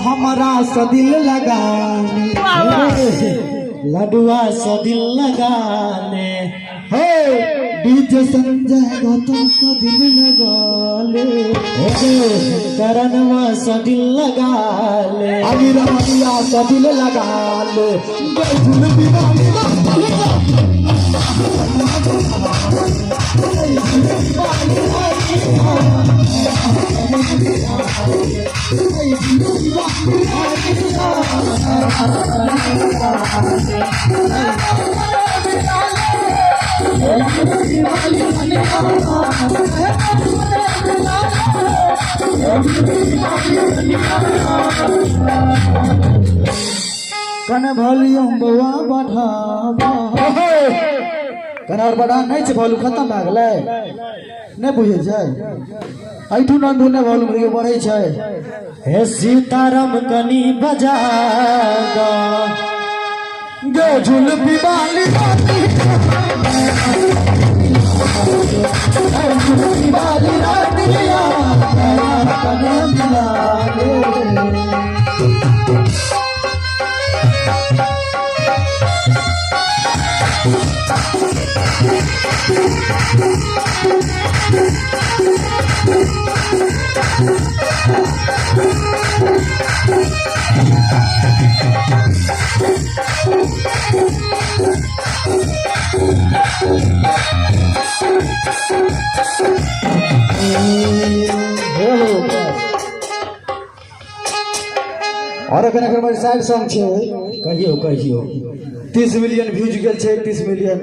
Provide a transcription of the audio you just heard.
हमारा सदिल लगाने लडुआ सदिल लगाने हे डीजे संजय गौतम सदिल लगा ले करनवा सदिल लगा ले अभी रमैया सदिल लगा ले कन वॉल्यूम बउआ बढ़ावा कन और बढ़ा नहीं छे वॉल्यूम खत्म भ गेलै नहीं बुझे छै ऐठू नंदू ने वॉल्यूम के बढ़ै छै हे सीताराम कनी बजा गा गो झुलपी वाली रानी झुलपी वाली रानिया कने मिला ले और अखन एकर बाद साइड सॉन्ग छै कहियो 30 मिलियन व्यूज गेल छै 30 मिलियन